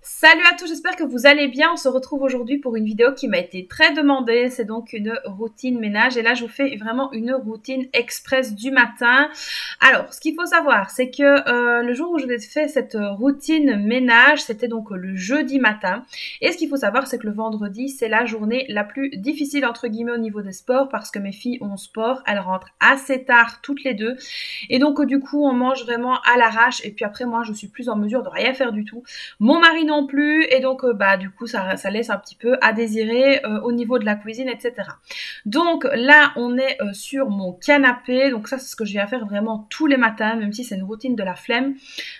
Salut à tous, j'espère que vous allez bien. On se retrouve aujourd'hui pour une vidéo qui m'a été très demandée. C'est donc une routine ménage et là je vous fais vraiment une routine express du matin. Alors, ce qu'il faut savoir, c'est que le jour où je vous ai fait cette routine ménage, c'était donc le jeudi matin. Et ce qu'il faut savoir, c'est que le vendredi, c'est la journée la plus difficile entre guillemets au niveau des sports parce que mes filles ont sport, elles rentrent assez tard toutes les deux. Et donc du coup, on mange vraiment à l'arrache et puis après moi, je suis plus en mesure de rien faire du tout. Mon mari non plus, et donc du coup ça laisse un petit peu à désirer au niveau de la cuisine, etc. Donc là on est sur mon canapé, donc ça c'est ce que je viens faire vraiment tous les matins, même si c'est une routine de la flemme.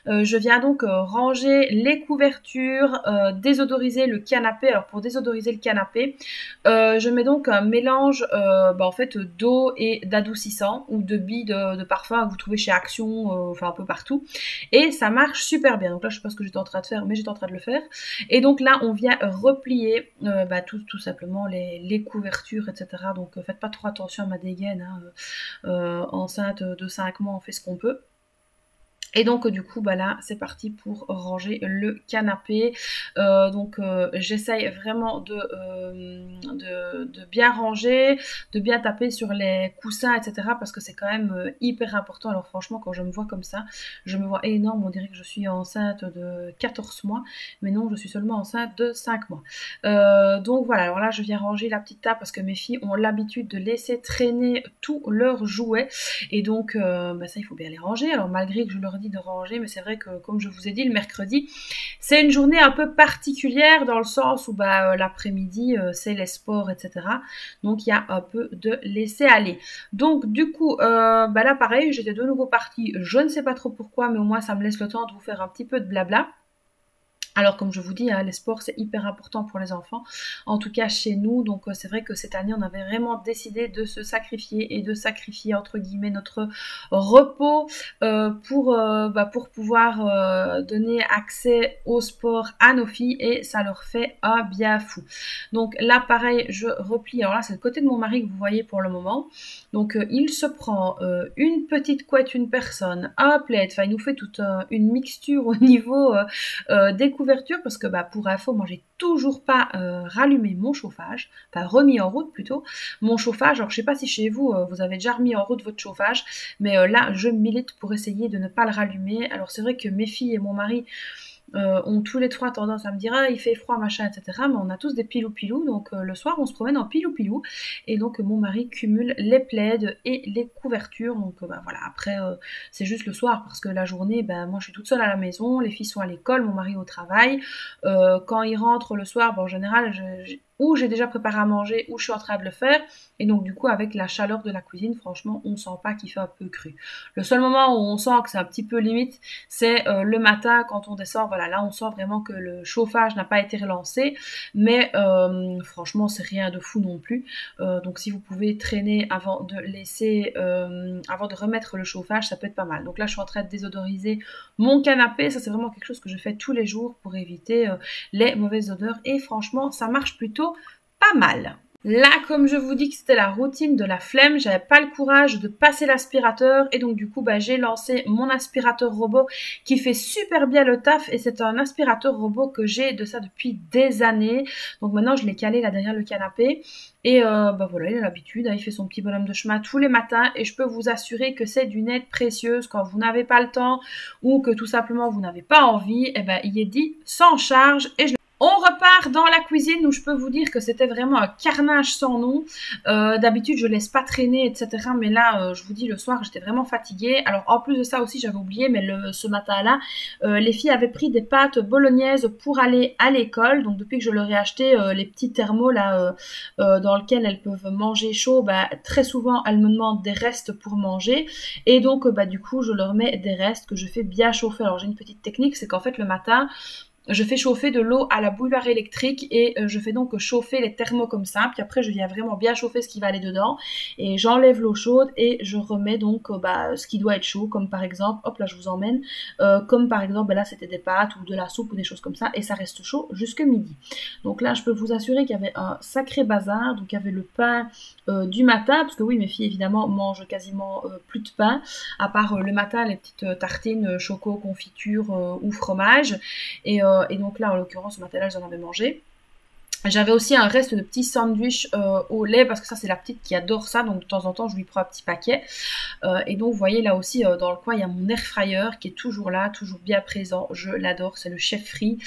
Je viens donc ranger les couvertures, désodoriser le canapé. Alors pour désodoriser le canapé, je mets donc un mélange en fait d'eau et d'adoucissant ou de billes de parfum que vous trouvez chez Action, enfin un peu partout, et ça marche super bien. Donc là je sais pas ce que j'étais en train de faire, mais j'étais en train de le faire. Et donc là on vient replier tout simplement les couvertures, etc. Donc faites pas trop attention à ma dégaine, hein. Enceinte de 5 mois on fait ce qu'on peut. Et donc du coup là c'est parti pour ranger le canapé. J'essaye vraiment de bien ranger, de bien taper sur les coussins, etc. parce que c'est quand même hyper important. Alors franchement quand je me vois comme ça, je me vois énorme, on dirait que je suis enceinte de 14 mois, mais non, je suis seulement enceinte de 5 mois. Donc voilà, alors là je viens ranger la petite table parce que mes filles ont l'habitude de laisser traîner tous leurs jouets, et donc ça il faut bien les ranger. Alors malgré que je leur de ranger, mais c'est vrai que comme je vous ai dit, le mercredi c'est une journée un peu particulière dans le sens où l'après-midi c'est les sports, etc. Donc il y a un peu de laisser aller. Donc du coup là pareil, j'étais de nouveau partie, je ne sais pas trop pourquoi, mais au moins ça me laisse le temps de vous faire un petit peu de blabla. Alors comme je vous dis, hein, les sports c'est hyper important pour les enfants, en tout cas chez nous. Donc c'est vrai que cette année on avait vraiment décidé de se sacrifier et de sacrifier entre guillemets notre repos pour pouvoir donner accès au sport à nos filles, et ça leur fait un bien fou. Donc là pareil, je replie. Alors là c'est le côté de mon mari que vous voyez pour le moment. Donc il se prend une petite couette, une personne, un plaid, enfin il nous fait toute une mixture au niveau des couverture, parce que pour info, moi j'ai toujours pas rallumé mon chauffage, enfin remis en route plutôt mon chauffage. Alors je sais pas si chez vous vous avez déjà remis en route votre chauffage, mais là je milite pour essayer de ne pas le rallumer. Alors c'est vrai que mes filles et mon mari ont tous les trois tendance à me dire ah il fait froid machin, etc. Mais on a tous des pilou-pilou, donc le soir on se promène en pilou-pilou, et donc mon mari cumule les plaids et les couvertures. Donc voilà, après c'est juste le soir parce que la journée moi je suis toute seule à la maison, les filles sont à l'école, mon mari au travail. Quand il rentre le soir, en général ou j'ai déjà préparé à manger ou je suis en train de le faire, et donc du coup avec la chaleur de la cuisine, franchement on sent pas qu'il fait un peu cru. Le seul moment où on sent que c'est un petit peu limite, c'est le matin quand on descend. Voilà, là on sent vraiment que le chauffage n'a pas été relancé, mais franchement c'est rien de fou non plus. Donc si vous pouvez traîner avant de laisser avant de remettre le chauffage, ça peut être pas mal. Donc là je suis en train de désodoriser mon canapé, ça c'est vraiment quelque chose que je fais tous les jours pour éviter les mauvaises odeurs, et franchement ça marche plutôt pas mal. Là, comme je vous dis que c'était la routine de la flemme, j'avais pas le courage de passer l'aspirateur, et donc du coup j'ai lancé mon aspirateur robot qui fait super bien le taf, et c'est un aspirateur robot que j'ai de ça depuis des années. Donc maintenant je l'ai calé là derrière le canapé, et voilà, il a l'habitude, hein, il fait son petit bonhomme de chemin tous les matins, et je peux vous assurer que c'est d'une aide précieuse quand vous n'avez pas le temps ou que tout simplement vous n'avez pas envie. Il est dit sans charge, et on repart dans la cuisine où je peux vous dire que c'était vraiment un carnage sans nom. D'habitude, je laisse pas traîner, etc. Mais là, je vous dis, le soir, j'étais vraiment fatiguée. Alors, en plus de ça aussi, j'avais oublié, mais ce matin-là, les filles avaient pris des pâtes bolognaises pour aller à l'école. Donc, depuis que je leur ai acheté les petits thermos là, dans lesquels elles peuvent manger chaud, très souvent, elles me demandent des restes pour manger. Et donc, du coup, je leur mets des restes que je fais bien chauffer. Alors, j'ai une petite technique, c'est qu'en fait, le matin, je fais chauffer de l'eau à la bouilloire électrique, et je fais donc chauffer les thermos comme ça, puis après je viens vraiment bien chauffer ce qui va aller dedans, et j'enlève l'eau chaude et je remets donc ce qui doit être chaud, comme par exemple, hop là je vous emmène, comme par exemple là c'était des pâtes ou de la soupe ou des choses comme ça, et ça reste chaud jusque midi. Donc là je peux vous assurer qu'il y avait un sacré bazar. Donc il y avait le pain du matin, parce que oui mes filles évidemment mangent quasiment plus de pain, à part le matin les petites tartines choco, confiture ou fromage, et et donc là, en l'occurrence, ce matin-là, j'en avais mangé. J'avais aussi un reste de petits sandwichs au lait parce que ça c'est la petite qui adore ça, donc de temps en temps je lui prends un petit paquet. Et donc vous voyez là aussi dans le coin il y a mon air fryer qui est toujours là, toujours bien présent, je l'adore, c'est le Chef Free.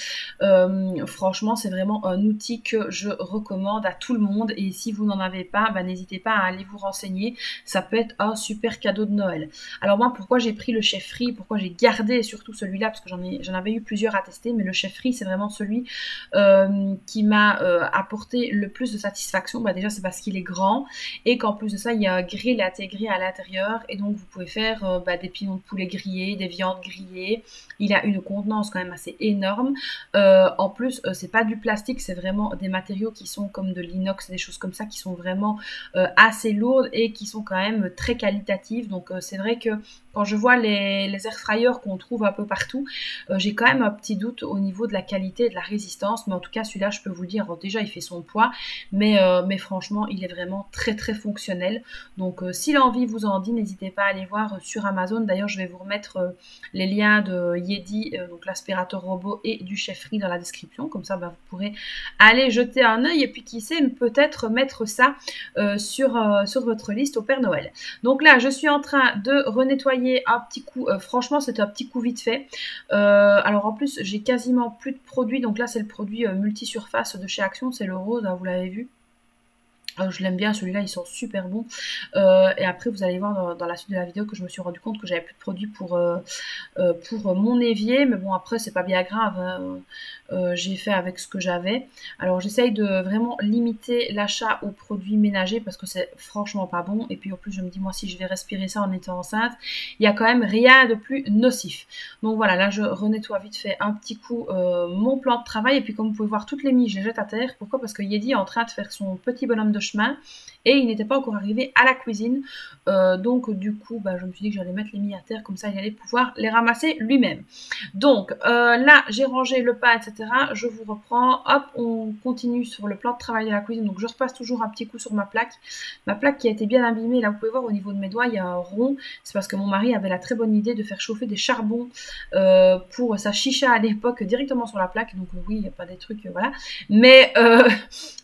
Franchement c'est vraiment un outil que je recommande à tout le monde et si vous n'en avez pas, bah, n'hésitez pas à aller vous renseigner, ça peut être un super cadeau de Noël. Alors moi pourquoi j'ai pris le Chef Free, pourquoi j'ai gardé surtout celui-là, parce que j'en avais eu plusieurs à tester, mais le Chef Free c'est vraiment celui qui m'a apporter le plus de satisfaction. Bah déjà c'est parce qu'il est grand et qu'en plus de ça il y a un grill intégré à l'intérieur et donc vous pouvez faire des pilons de poulet grillés, des viandes grillées. Il a une contenance quand même assez énorme. En plus c'est pas du plastique, c'est vraiment des matériaux qui sont comme de l'inox, des choses comme ça qui sont vraiment assez lourdes et qui sont quand même très qualitatives. Donc c'est vrai que quand je vois les air fryers qu'on trouve un peu partout, j'ai quand même un petit doute au niveau de la qualité et de la résistance, mais en tout cas celui-là je peux vous le dire, déjà il fait son poids, mais franchement il est vraiment très très fonctionnel. Donc si l'envie vous en dit, n'hésitez pas à aller voir sur Amazon. D'ailleurs je vais vous remettre les liens de Yedi, donc l'aspirateur robot, et du Chef Free dans la description, comme ça vous pourrez aller jeter un œil et puis qui sait peut-être mettre ça sur votre liste au Père Noël. Donc là je suis en train de renettoyer un petit coup, franchement c'est un petit coup vite fait. Alors en plus j'ai quasiment plus de produits, donc là c'est le produit multisurface de chez Action, c'est le rose, hein, vous l'avez vu. Je l'aime bien, celui-là, ils sont super bons. Et après, vous allez voir dans la suite de la vidéo que je me suis rendu compte que j'avais plus de produits pour mon évier. Mais bon, après, c'est pas bien grave. Hein. J'ai fait avec ce que j'avais. Alors, j'essaye de vraiment limiter l'achat aux produits ménagers parce que c'est franchement pas bon. Et puis, en plus, je me dis, moi, si je vais respirer ça en étant enceinte, il y a quand même rien de plus nocif. Donc voilà, là, je renettoie vite fait un petit coup mon plan de travail. Et puis, comme vous pouvez voir, toutes les miches, je les jette à terre. Pourquoi? Parce que Yedi est en train de faire son petit bonhomme de chemin et il n'était pas encore arrivé à la cuisine, donc du coup je me suis dit que j'allais mettre les mie à terre, comme ça il allait pouvoir les ramasser lui-même. Donc là j'ai rangé le pain, etc. Je vous reprends, hop, on continue sur le plan de travail de la cuisine. Donc je repasse toujours un petit coup sur ma plaque qui a été bien abîmée. Là vous pouvez voir au niveau de mes doigts il y a un rond, c'est parce que mon mari avait la très bonne idée de faire chauffer des charbons pour sa chicha à l'époque directement sur la plaque. Donc oui, il n'y a pas des trucs, voilà, mais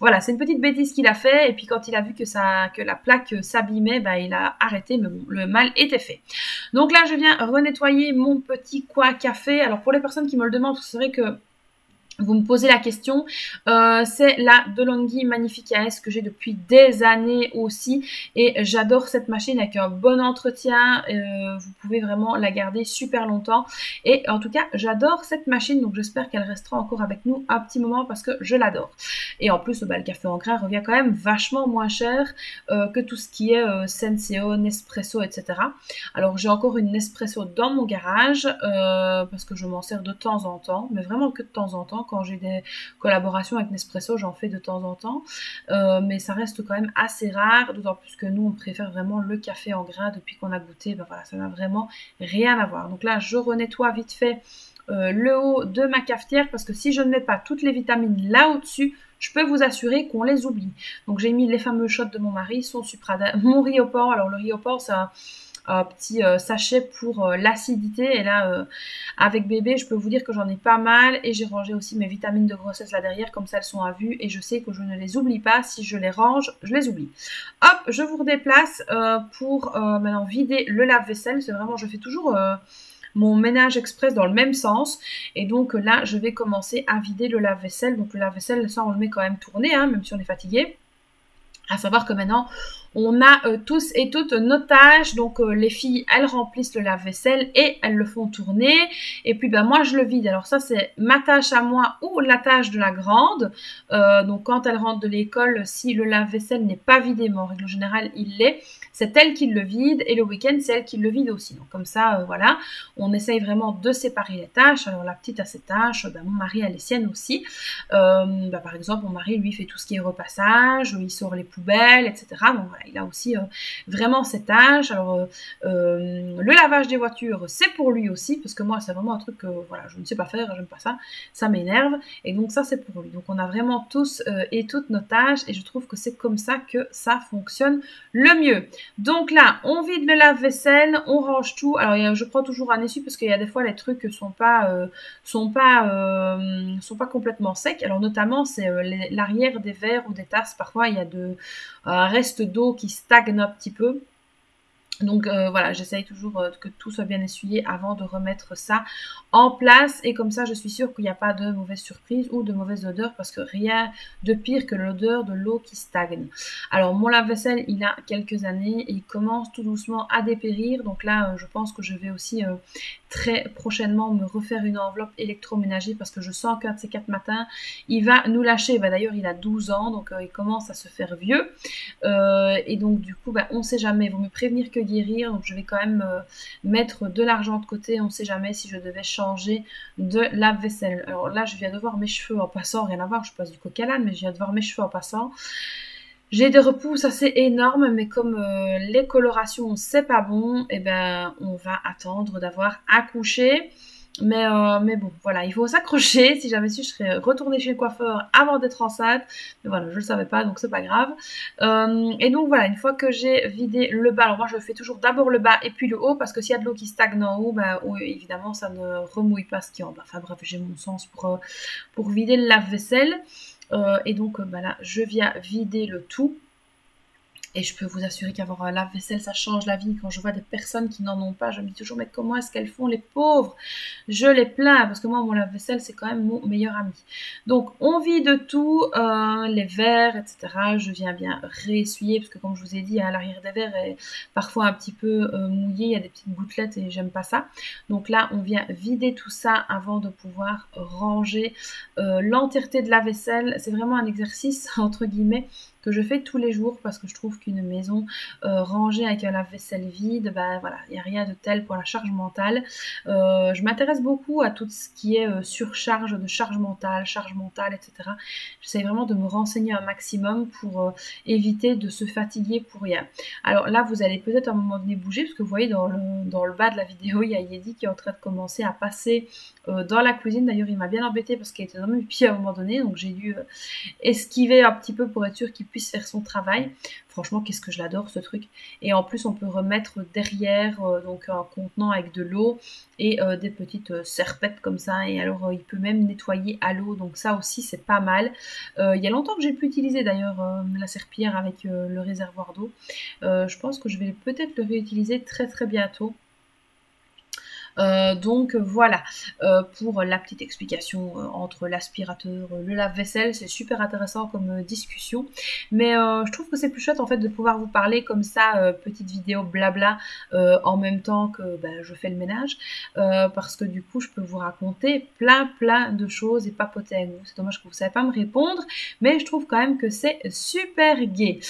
voilà, c'est une petite bêtise qu'il a fait. Et puis quand il a vu que la plaque s'abîmait, il a arrêté, mais bon, le mal était fait. Donc là, je viens renettoyer mon petit coin café. Alors pour les personnes qui me le demandent, c'est vrai que vous me posez la question, c'est la DeLonghi Magnifique AS que j'ai depuis des années aussi et j'adore cette machine avec un bon entretien, vous pouvez vraiment la garder super longtemps et en tout cas j'adore cette machine, donc j'espère qu'elle restera encore avec nous un petit moment parce que je l'adore. Et en plus le café en grain revient quand même vachement moins cher que tout ce qui est Senseo, Nespresso, etc. Alors j'ai encore une Nespresso dans mon garage parce que je m'en sers de temps en temps, mais vraiment que de temps en temps. Quand j'ai des collaborations avec Nespresso, j'en fais de temps en temps, mais ça reste quand même assez rare, d'autant plus que nous on préfère vraiment le café en grain. Depuis qu'on a goûté, voilà, ça n'a vraiment rien à voir. Donc là je renettoie vite fait le haut de ma cafetière parce que si je ne mets pas toutes les vitamines là au-dessus, je peux vous assurer qu'on les oublie. Donc j'ai mis les fameux shots de mon mari, son Supradin, mon riz au porc. Alors le riz au porc c'est un petit sachet pour l'acidité et là avec bébé je peux vous dire que j'en ai pas mal et j'ai rangé aussi mes vitamines de grossesse là derrière, comme ça elles sont à vue et je sais que je ne les oublie pas. Si je les range, je les oublie. Hop, je vous redéplace pour maintenant vider le lave-vaisselle. C'est vraiment, je fais toujours mon ménage express dans le même sens et donc là je vais commencer à vider le lave-vaisselle. Donc le lave-vaisselle, ça on le met quand même tourner, hein, même si on est fatigué. À savoir que maintenant, on a tous et toutes nos tâches. Donc les filles, elles remplissent le lave-vaisselle et elles le font tourner. Et puis moi, je le vide. Alors ça, c'est ma tâche à moi ou la tâche de la grande. Donc quand elle rentre de l'école, si le lave-vaisselle n'est pas vidé, mais en règle générale, il l'est, c'est elle qui le vide. Et le week-end, c'est elle qui le vide aussi. Donc comme ça, voilà, on essaye vraiment de séparer les tâches. Alors la petite a ses tâches, mon mari a les siennes aussi. Par exemple, mon mari, lui, fait tout ce qui est repassage, il sort les poubelles, etc. Donc voilà, il a aussi vraiment cet âge. Alors le lavage des voitures, c'est pour lui aussi, parce que moi c'est vraiment un truc que voilà, je ne sais pas faire, j'aime pas ça, ça m'énerve, et donc ça c'est pour lui. Donc on a vraiment tous et toutes nos tâches, et je trouve que c'est comme ça que ça fonctionne le mieux. Donc là, on vide le lave-vaisselle, on range tout. Alors je prends toujours un essuie parce qu'il y a des fois les trucs sont pas complètement secs. Alors notamment c'est l'arrière des verres ou des tasses. Parfois il y a un reste d'eau qui stagne un petit peu. Donc voilà, j'essaye toujours que tout soit bien essuyé avant de remettre ça en place. Et comme ça, je suis sûre qu'il n'y a pas de mauvaise surprise ou de mauvaise odeur parce que rien de pire que l'odeur de l'eau qui stagne. Alors mon lave-vaisselle, il a quelques années et il commence tout doucement à dépérir. Donc là, je pense que je vais aussi très prochainement me refaire une enveloppe électroménager parce que je sens qu'un de ces 4 matins, il va nous lâcher. Bah, d'ailleurs, il a 12 ans, donc il commence à se faire vieux. Et donc du coup, bah, on ne sait jamais. Il vaut mieux prévenir que guérir. Donc je vais quand même mettre de l'argent de côté. On ne sait jamais si je devais changer de lave-vaisselle. Alors là, je viens de voir mes cheveux en passant. Rien à voir, je passe du coq à l'âne, mais je viens de voir mes cheveux en passant. J'ai des repousses assez énormes, mais comme les colorations, c'est pas bon, et ben on va attendre d'avoir accouché. Mais bon, voilà, il faut s'accrocher. Si j'avais su, je serais retournée chez le coiffeur avant d'être enceinte. Mais voilà, je le savais pas, donc c'est pas grave. Et donc voilà, une fois que j'ai vidé le bas, alors moi je fais toujours d'abord le bas et puis le haut, parce que s'il y a de l'eau qui stagne en haut, bah, évidemment ça ne remouille pas ce qui est en bas. Enfin bref, j'ai mon sens pour vider le lave-vaisselle. Et donc bah là, je viens vider le tout. Et je peux vous assurer qu'avoir un lave-vaisselle, ça change la vie. Quand je vois des personnes qui n'en ont pas, je me dis toujours, mais comment est-ce qu'elles font, les pauvres? Je les plains, parce que moi, mon lave-vaisselle, c'est quand même mon meilleur ami. Donc, on vide tout, les verres, etc. Je viens bien réessuyer, parce que comme je vous ai dit, à l'arrière des verres est parfois un petit peu mouillé, il y a des petites gouttelettes et j'aime pas ça. Donc là, on vient vider tout ça avant de pouvoir ranger l'entièreté de la vaisselle. C'est vraiment un exercice, entre guillemets, que je fais tous les jours parce que je trouve qu'une maison rangée avec un lave-vaisselle vide, bah voilà, il n'y a rien de tel pour la charge mentale. Je m'intéresse beaucoup à tout ce qui est surcharge de charge mentale, etc. J'essaie vraiment de me renseigner un maximum pour éviter de se fatiguer pour rien. Alors là, vous allez peut-être à un moment donné bouger parce que vous voyez dans le bas de la vidéo, il y a Yedi qui est en train de commencer à passer dans la cuisine. D'ailleurs, il m'a bien embêté parce qu'il était dans mes pieds à un moment donné, donc j'ai dû esquiver un petit peu pour être sûr qu'il puisse faire son travail. Franchement, qu'est-ce que je l'adore ce truc. Et en plus, on peut remettre derrière donc un contenant avec de l'eau et des petites serpettes comme ça. Et alors, il peut même nettoyer à l'eau. Donc ça aussi, c'est pas mal. Il y a longtemps que j'ai pu utiliser d'ailleurs la serpillière avec le réservoir d'eau. Je pense que je vais peut-être le réutiliser très très bientôt. Donc voilà, pour la petite explication entre l'aspirateur, le lave-vaisselle, c'est super intéressant comme discussion, mais je trouve que c'est plus chouette en fait de pouvoir vous parler comme ça, petite vidéo blabla, en même temps que je fais le ménage, parce que du coup je peux vous raconter plein de choses et papoter avec vous. C'est dommage que vous ne savez pas me répondre, mais je trouve quand même que c'est super gai.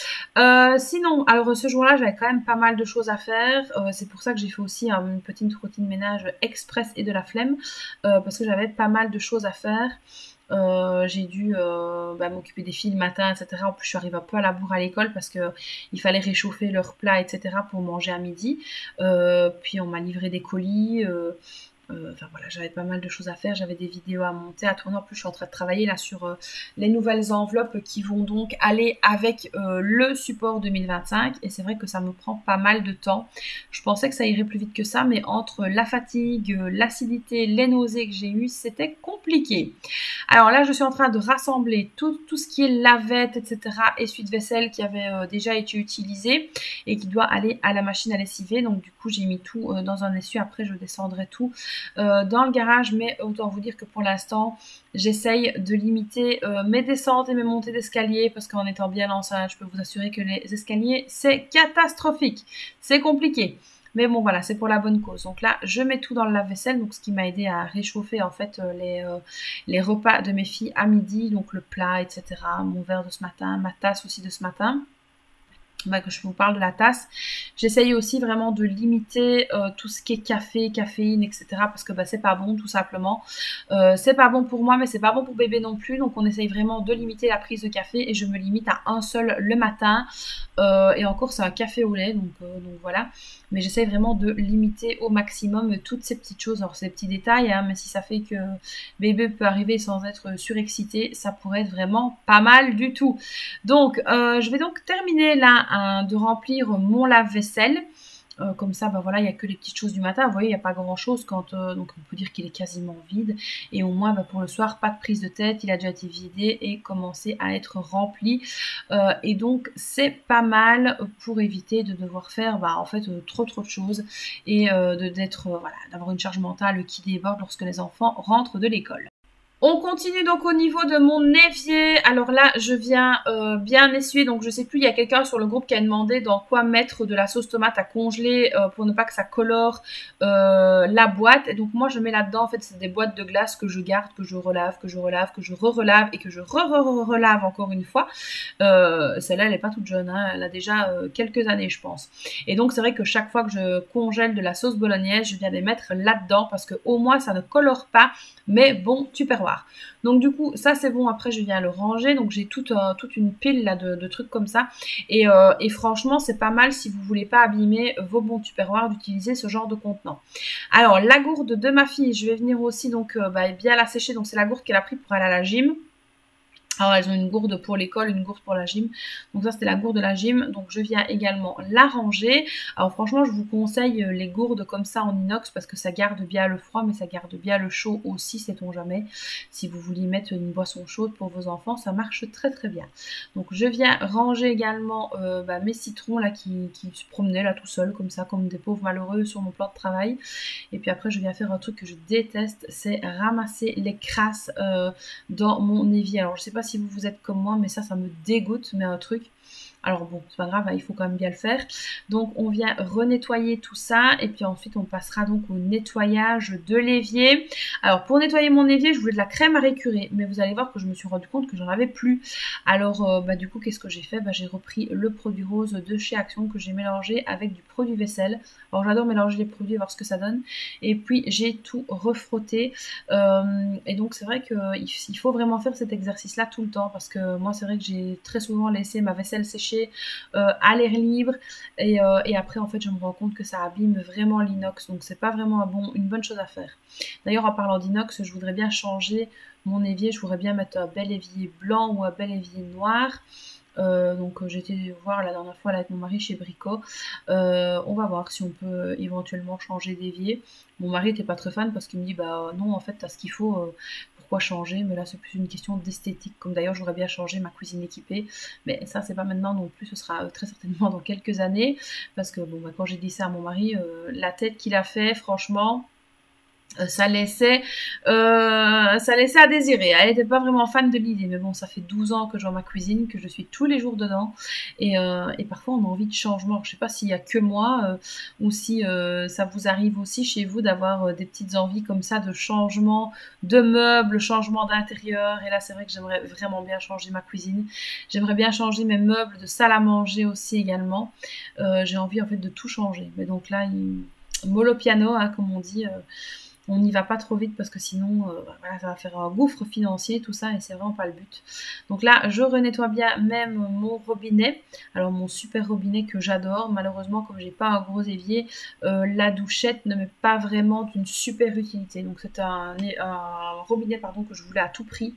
Sinon, alors ce jour-là, j'avais quand même pas mal de choses à faire, c'est pour ça que j'ai fait aussi une petite routine ménage express et de la flemme parce que j'avais pas mal de choses à faire. J'ai dû m'occuper des filles le matin, etc. En plus, je suis arrivée un peu à la bourre à l'école parce que il fallait réchauffer leurs plats, etc. pour manger à midi. Puis on m'a livré des colis. Enfin voilà, j'avais pas mal de choses à faire, j'avais des vidéos à monter, à tourner. En plus, je suis en train de travailler là sur les nouvelles enveloppes qui vont donc aller avec le support 2025. Et c'est vrai que ça me prend pas mal de temps. Je pensais que ça irait plus vite que ça, mais entre la fatigue, l'acidité, les nausées que j'ai eues, c'était compliqué. Alors là, je suis en train de rassembler tout ce qui est lavette, etc. essuie-de-vaisselle qui avait déjà été utilisé et qui doit aller à la machine à lessiver. Donc du coup, j'ai mis tout dans un essuie. Après, je descendrai tout dans le garage, mais autant vous dire que pour l'instant j'essaye de limiter mes descentes et mes montées d'escalier parce qu'en étant bien enceinte, je peux vous assurer que les escaliers c'est catastrophique, c'est compliqué. Mais bon voilà, c'est pour la bonne cause. Donc là, je mets tout dans le lave-vaisselle, donc ce qui m'a aidé à réchauffer en fait les repas de mes filles à midi, donc le plat, etc. Mon verre de ce matin, ma tasse aussi de ce matin. Que je vous parle de la tasse. J'essaye aussi vraiment de limiter tout ce qui est café, caféine, etc. parce que c'est pas bon tout simplement. C'est pas bon pour moi, mais c'est pas bon pour bébé non plus. Donc on essaye vraiment de limiter la prise de café et je me limite à un seul le matin. Et encore c'est un café au lait, donc voilà. Mais j'essaye vraiment de limiter au maximum toutes ces petites choses. Alors c'est des petits détails, hein, mais si ça fait que bébé peut arriver sans être surexcité, ça pourrait être vraiment pas mal du tout. Donc je vais donc terminer là de remplir mon lave-vaisselle. Comme ça, bah voilà, il n'y a que les petites choses du matin. Vous voyez, il n'y a pas grand-chose quand... donc, on peut dire qu'il est quasiment vide. Et au moins, bah, pour le soir, pas de prise de tête. Il a déjà été vidé et commencé à être rempli. Et donc, c'est pas mal pour éviter de devoir faire, bah, en fait, trop de choses. Et voilà, d'avoir une charge mentale qui déborde lorsque les enfants rentrent de l'école. On continue donc au niveau de mon évier. Alors là, je viens bien essuyer. Donc je sais plus, il y a quelqu'un sur le groupe qui a demandé dans quoi mettre de la sauce tomate à congeler pour ne pas que ça colore la boîte. Et donc moi, je mets là-dedans, en fait, c'est des boîtes de glace que je garde, que je relave, que je relave, que je re-relave et que je re-relave encore une fois. Celle-là, elle n'est pas toute jeune, hein. Elle a déjà quelques années, je pense. Et donc, c'est vrai que chaque fois que je congèle de la sauce bolognaise, je viens les mettre là-dedans parce que au moins, ça ne colore pas. Mais bon, tupperware. Donc du coup, ça c'est bon. Après, je viens le ranger. Donc j'ai toute une pile là de trucs comme ça. Et franchement, c'est pas mal si vous voulez pas abîmer vos bons tupperware d'utiliser ce genre de contenant. Alors la gourde de ma fille, je vais venir aussi donc bien la sécher. Donc c'est la gourde qu'elle a pris pour aller à la gym. Alors, elles ont une gourde pour l'école, une gourde pour la gym. Donc ça, c'était la gourde de la gym. Donc je viens également la ranger. Alors franchement, je vous conseille les gourdes comme ça en inox parce que ça garde bien le froid, mais ça garde bien le chaud aussi, sait-on jamais. Si vous vouliez mettre une boisson chaude pour vos enfants, ça marche très très bien. Donc je viens ranger également mes citrons là qui se promenaient là tout seuls comme ça, comme des pauvres malheureux sur mon plan de travail. Et puis après, je viens faire un truc que je déteste, c'est ramasser les crasses dans mon évier. Alors je sais pas si vous êtes comme moi, mais ça me dégoûte, mais un truc. Alors bon, c'est pas grave, il faut quand même bien le faire. Donc on vient renettoyer tout ça et puis ensuite on passera donc au nettoyage de l'évier. Alors pour nettoyer mon évier, je voulais de la crème à récurer, mais vous allez voir que je me suis rendu compte que j'en avais plus. Alors du coup, qu'est-ce que j'ai fait? J'ai repris le produit rose de chez Action que j'ai mélangé avec du produit vaisselle. Alors j'adore mélanger les produits et voir ce que ça donne. Et puis j'ai tout refrotté. Et donc c'est vrai qu'il faut vraiment faire cet exercice-là tout le temps parce que moi c'est vrai que j'ai très souvent laissé ma vaisselle sécher à l'air libre et après en fait je me rends compte que ça abîme vraiment l'inox, donc c'est pas vraiment une bonne chose à faire. D'ailleurs en parlant d'inox, je voudrais bien changer mon évier, je voudrais bien mettre un bel évier blanc ou un bel évier noir. Donc j'ai été voir la dernière fois là, avec mon mari chez Brico. On va voir si on peut éventuellement changer d'évier. Mon mari n'était pas très fan parce qu'il me dit bah non en fait t'as ce qu'il faut, pourquoi changer? Mais là c'est plus une question d'esthétique, comme d'ailleurs j'aurais bien changé ma cuisine équipée, mais ça c'est pas maintenant non plus, ce sera très certainement dans quelques années, parce que bon quand j'ai dit ça à mon mari, la tête qu'il a fait franchement, ça laissait à désirer. Elle n'était pas vraiment fan de l'idée, mais bon, ça fait 12 ans que je vois ma cuisine, que je suis tous les jours dedans, et parfois on a envie de changement. Je sais pas s'il y a que moi ou si ça vous arrive aussi chez vous d'avoir des petites envies comme ça de changement de meubles, changement d'intérieur. Et là, c'est vrai que j'aimerais vraiment bien changer ma cuisine. J'aimerais bien changer mes meubles de salle à manger aussi également. J'ai envie en fait de tout changer. Mais donc là, mollo piano, hein, comme on dit. On n'y va pas trop vite parce que sinon voilà, ça va faire un gouffre financier tout ça et c'est vraiment pas le but. Donc là je renettoie bien même mon robinet, alors mon super robinet que j'adore. Malheureusement comme j'ai pas un gros évier, la douchette ne m'est pas vraiment d'une super utilité, donc c'est un robinet que je voulais à tout prix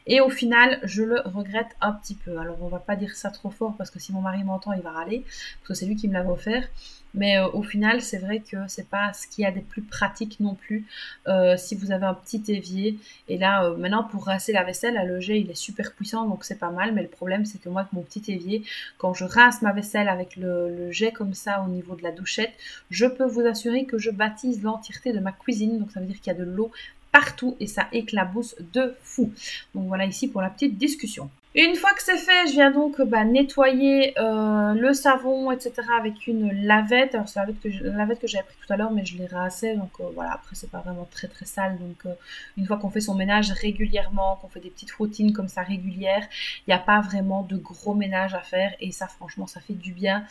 et au final je le regrette un petit peu. Alors on va pas dire ça trop fort parce que si mon mari m'entend il va râler parce que c'est lui qui me l'avait offert. Mais au final, c'est vrai que c'est pas ce qu'il y a des plus pratiques non plus. Si vous avez un petit évier, et là, maintenant pour rincer la vaisselle, le jet il est super puissant, donc c'est pas mal. Mais le problème, c'est que moi, avec mon petit évier, quand je rince ma vaisselle avec le jet comme ça au niveau de la douchette, je peux vous assurer que je baptise l'entièreté de ma cuisine. Donc ça veut dire qu'il y a de l'eau partout et ça éclabousse de fou. Donc voilà ici pour la petite discussion. Une fois que c'est fait, je viens donc nettoyer le savon, etc. avec une lavette. Alors c'est la lavette que j'avais pris tout à l'heure, mais je l'ai rinçée. Donc voilà, après c'est pas vraiment très très sale. Donc une fois qu'on fait son ménage régulièrement, qu'on fait des petites routines comme ça régulières, il n'y a pas vraiment de gros ménage à faire. Et ça franchement, ça fait du bien.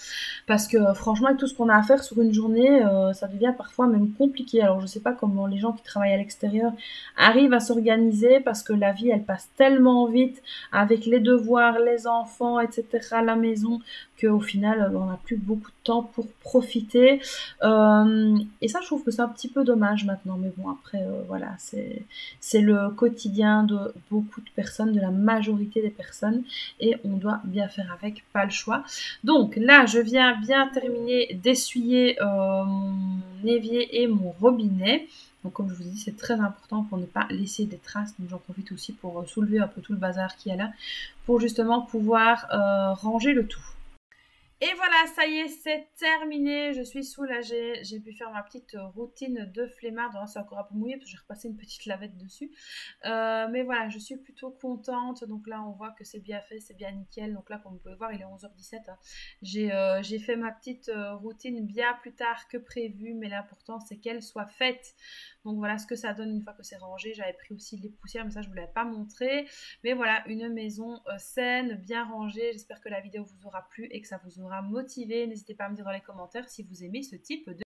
Parce que franchement, avec tout ce qu'on a à faire sur une journée, ça devient parfois même compliqué. Alors je sais pas comment les gens qui travaillent à l'extérieur arrivent à s'organiser parce que la vie, elle passe tellement vite avec les devoirs, les enfants, etc., la maison, qu'au final, on n'a plus beaucoup de temps pour profiter. Et ça, je trouve que c'est un petit peu dommage maintenant. Mais bon, après, voilà, c'est le quotidien de beaucoup de personnes, de la majorité des personnes. Et on doit bien faire avec, pas le choix. Donc là, je viens bien terminer d'essuyer mon évier et mon robinet. Donc comme je vous dis, c'est très important pour ne pas laisser des traces. Donc j'en profite aussi pour soulever un peu tout le bazar qu'il y a là, pour justement pouvoir ranger le tout. Et voilà, ça y est, c'est terminé. Je suis soulagée. J'ai pu faire ma petite routine de flemmard. C'est encore un peu mouillé parce que j'ai repassé une petite lavette dessus. Mais voilà, je suis plutôt contente. Donc là, on voit que c'est bien fait, c'est bien nickel. Donc là, comme vous pouvez voir, il est 11h17. Hein. J'ai fait ma petite routine bien plus tard que prévu. Mais l'important, c'est qu'elle soit faite. Donc voilà ce que ça donne une fois que c'est rangé. J'avais pris aussi les poussières, mais ça, je ne vous l'avais pas montré. Mais voilà, une maison saine, bien rangée. J'espère que la vidéo vous aura plu et que ça vous aura motivé. N'hésitez pas à me dire dans les commentaires si vous aimez ce type de